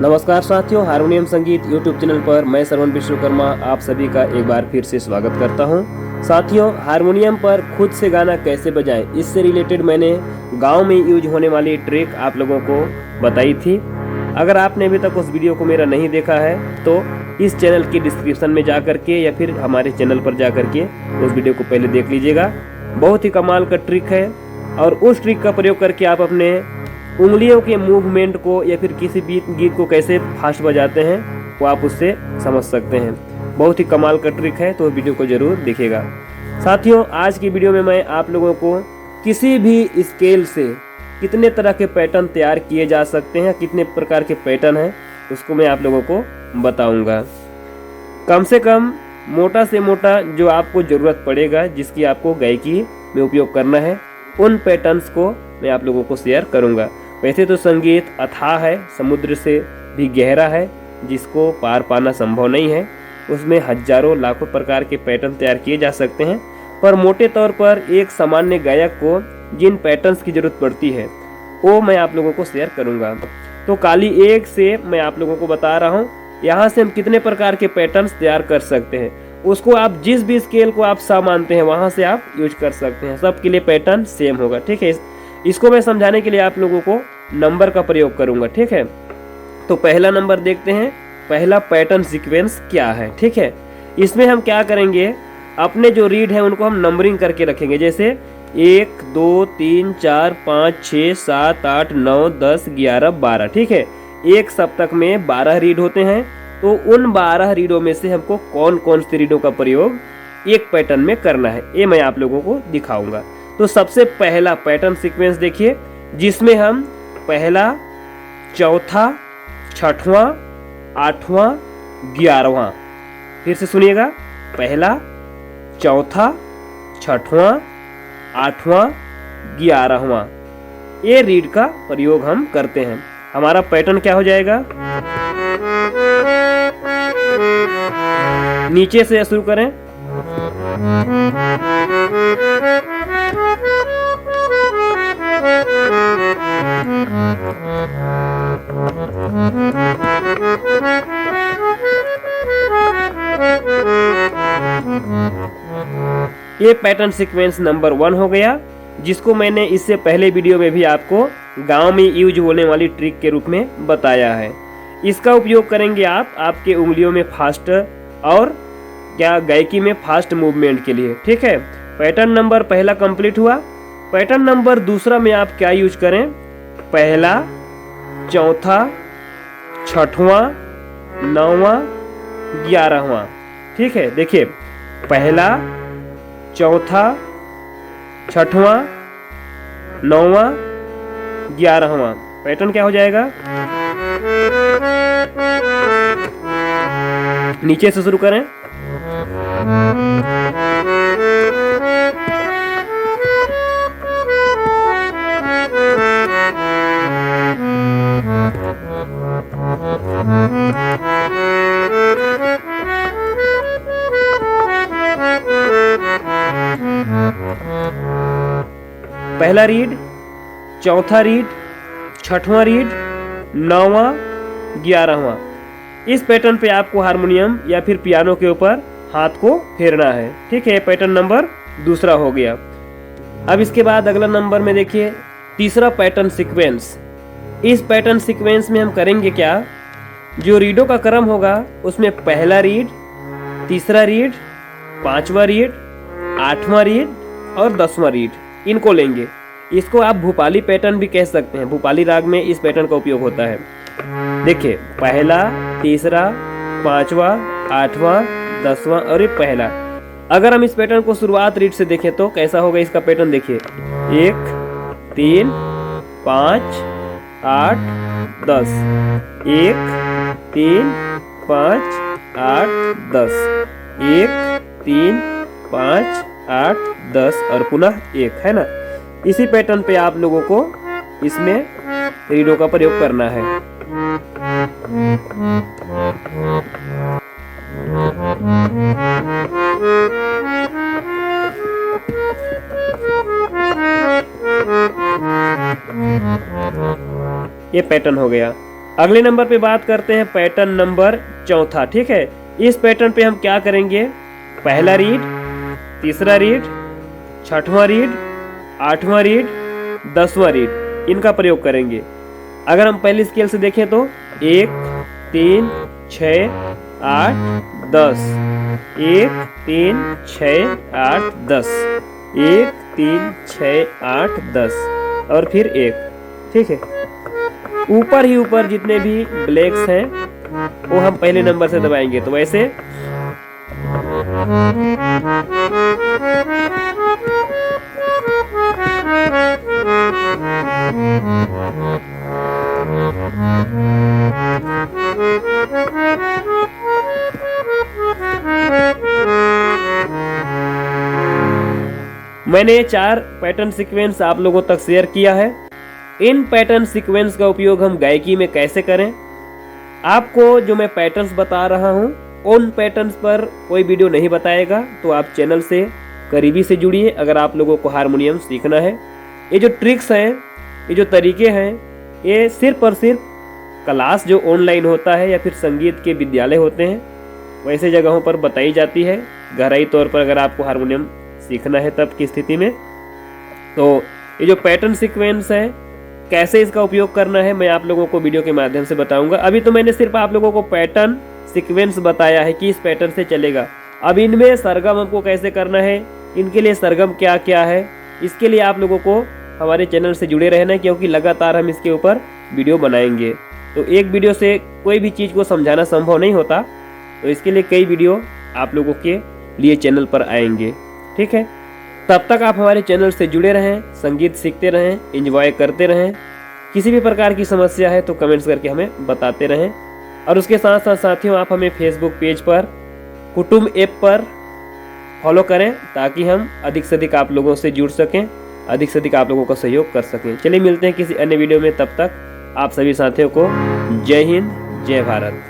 नमस्कार साथियों, हारमोनियम संगीत यूट्यूब चैनल पर मैं श्रवण विश्वकर्मा आप सभी का एक बार फिर से स्वागत करता हूं। साथियों, हारमोनियम पर खुद से गाना कैसे बजाएं, इससे रिलेटेड मैंने गांव में यूज होने वाली ट्रिक आप लोगों को बताई थी। अगर आपने अभी तक उस वीडियो को मेरा नहीं देखा है तो इस चैनल की डिस्क्रिप्शन में जा करके या फिर हमारे चैनल पर जा करके उस वीडियो को पहले देख लीजिएगा। बहुत ही कमाल का ट्रिक है और उस ट्रिक का प्रयोग करके आप अपने उंगलियों के मूवमेंट को या फिर किसी भी गीत को कैसे फास्ट बजाते हैं वो आप उससे समझ सकते हैं। बहुत ही कमाल का ट्रिक है, तो वीडियो को जरूर देखिएगा। साथियों, आज की वीडियो में मैं आप लोगों को किसी भी स्केल से कितने तरह के पैटर्न तैयार किए जा सकते हैं, कितने प्रकार के पैटर्न हैं, उसको मैं आप लोगों को बताऊंगा। कम से कम मोटा से मोटा जो आपको ज़रूरत पड़ेगा, जिसकी आपको गायकी में उपयोग करना है, उन पैटर्न्स को मैं आप लोगों को शेयर करूंगा। वैसे तो संगीत अथाह है, समुद्र से भी गहरा है, जिसको पार पाना संभव नहीं है। उसमें हजारों लाखों प्रकार के पैटर्न तैयार किए जा सकते हैं, पर मोटे तौर पर एक सामान्य गायक को जिन पैटर्न्स की जरूरत पड़ती है वो मैं आप लोगों को शेयर करूंगा। तो काली एक से मैं आप लोगों को बता रहा हूँ, यहाँ से हम कितने प्रकार के पैटर्न्स तैयार कर सकते हैं। उसको आप जिस भी स्केल को आप सा मानते हैं वहाँ से आप यूज कर सकते हैं। सबके लिए पैटर्न सेम होगा, ठीक है। इसको मैं समझाने के लिए आप लोगों को नंबर का प्रयोग करूंगा, ठीक है। तो पहला नंबर देखते हैं, पहला पैटर्न सीक्वेंस क्या है, ठीक है। इसमें हम क्या करेंगे, अपने जो रीड है उनको हम नंबरिंग करके रखेंगे। जैसे 1 2 3 4 5 6 7 8 9 10 11 12, ठीक है। एक सप्तक में 12 रीड होते हैं, तो उन 12 रीडों में से हमको कौन कौन सी रीडों का प्रयोग एक पैटर्न में करना है, ये मैं आप लोगों को दिखाऊंगा। तो सबसे पहला पैटर्न सीक्वेंस देखिए, जिसमें हम पहला, चौथा, छठवां, आठवां, 11वां, फिर से सुनिएगा, पहला, चौथा, छठवां, आठवां, 11वां, ये रीड का प्रयोग हम करते हैं। हमारा पैटर्न क्या हो जाएगा, नीचे से शुरू करें, ये पैटर्न सीक्वेंस नंबर 1 हो गया, जिसको मैंने इससे पहले वीडियो में भी आपको गांव में यूज होने वाली ट्रिक के रूप में बताया है। इसका उपयोग करेंगे आप आपके उंगलियों में फास्ट और क्या गायकी में फास्ट मूवमेंट के लिए, ठीक है। पैटर्न नंबर पहला कंप्लीट हुआ। पैटर्न नंबर दूसरा में आप क्या यूज करें, पहला, चौथा, छठवां, 9वां, 11वां, ठीक है। देखिए, पहला, चौथा, छठवां, 9वां, 11वां, पैटर्न क्या हो जाएगा, नीचे से शुरू करें, पहला रीड, चौथा रीड, छठवां रीड, 9वां, 11वां। इस पैटर्न पे आपको हारमोनियम या फिर पियानो के ऊपर हाथ को फेरना है, ठीक है। पैटर्न नंबर दूसरा हो गया। अब इसके बाद अगला नंबर में देखिए, तीसरा पैटर्न सीक्वेंस। इस पैटर्न सीक्वेंस में हम करेंगे क्या, जो रीडों का क्रम होगा उसमें पहला रीड, तीसरा रीड, 5वां रीड, 8वां रीड और 10वां रीड, इनको लेंगे। इसको आप भूपाली पैटर्न भी कह सकते हैं। भूपाली राग में इस पैटर्न का उपयोग होता है। देखिए, पहला, तीसरा, 5वां, 8वां, 10वां और ये पहला। अगर हम इस पैटर्न को शुरुआत रीड से देखें तो कैसा होगा इसका पैटर्न, देखिए, 1 3 5 8 10, 1 3 5 8 10, 1 3 5 8 10 और पुनः 1, है ना। इसी पैटर्न पे आप लोगों को इसमें रीडों का प्रयोग करना है। ये पैटर्न हो गया। अगले नंबर पे बात करते हैं पैटर्न नंबर चौथा। ठीक है, इस पैटर्न पे हम क्या करेंगे, पहला रीड, तीसरा रीड, छठवां रीड, आठवां रीड, 10वां रीड, इनका प्रयोग करेंगे। अगर हम पहली स्केल से देखें तो 1 3 6 8 10, 1 3 6 8 10, 1 3 6 8 10 और फिर 1। ठीक है, ऊपर ही ऊपर जितने भी ब्लैक्स हैं वो हम पहले नंबर से दबाएंगे। तो वैसे मैंने 4 पैटर्न सीक्वेंस आप लोगों तक शेयर किया है। इन पैटर्न सीक्वेंस का उपयोग हम गायकी में कैसे करें, आपको जो मैं पैटर्न्स बता रहा हूं उन पैटर्न्स पर कोई वीडियो नहीं बताएगा, तो आप चैनल से करीबी से जुड़िए अगर आप लोगों को हारमोनियम सीखना है। ये जो ट्रिक्स हैं, ये जो तरीके हैं, ये सिर्फ और सिर्फ क्लास जो ऑनलाइन होता है या फिर संगीत के विद्यालय होते हैं वैसे जगहों पर बताई जाती है। गहराई तौर पर अगर आपको हारमोनियम सीखना है तब की स्थिति में, तो ये जो पैटर्न सीक्वेंस है कैसे इसका उपयोग करना है मैं आप लोगों को वीडियो के माध्यम से बताऊंगा। अभी तो मैंने सिर्फ आप लोगों को पैटर्न सीक्वेंस बताया है कि इस पैटर्न से चलेगा। अब इनमें सरगम हमको कैसे करना है, इनके लिए सरगम क्या क्या है, इसके लिए आप लोगों को हमारे चैनल से जुड़े रहना है, क्योंकि लगातार हम इसके ऊपर वीडियो बनाएंगे। तो एक वीडियो से कोई भी चीज़ को समझाना संभव नहीं होता, तो इसके लिए कई वीडियो आप लोगों के लिए चैनल पर आएंगे। ठीक है, तब तक आप हमारे चैनल से जुड़े रहें, संगीत सीखते रहें, एंजॉय करते रहें। किसी भी प्रकार की समस्या है तो कमेंट्स करके हमें बताते रहें। और उसके साथ साथ साथियों, आप हमें फेसबुक पेज पर, कुटुंब ऐप पर फॉलो करें ताकि हम अधिक से अधिक आप लोगों से जुड़ सकें, अधिक से अधिक आप लोगों का सहयोग कर सकें। चलिए मिलते हैं किसी अन्य वीडियो में, तब तक आप सभी साथियों को जय हिंद, जय भारत।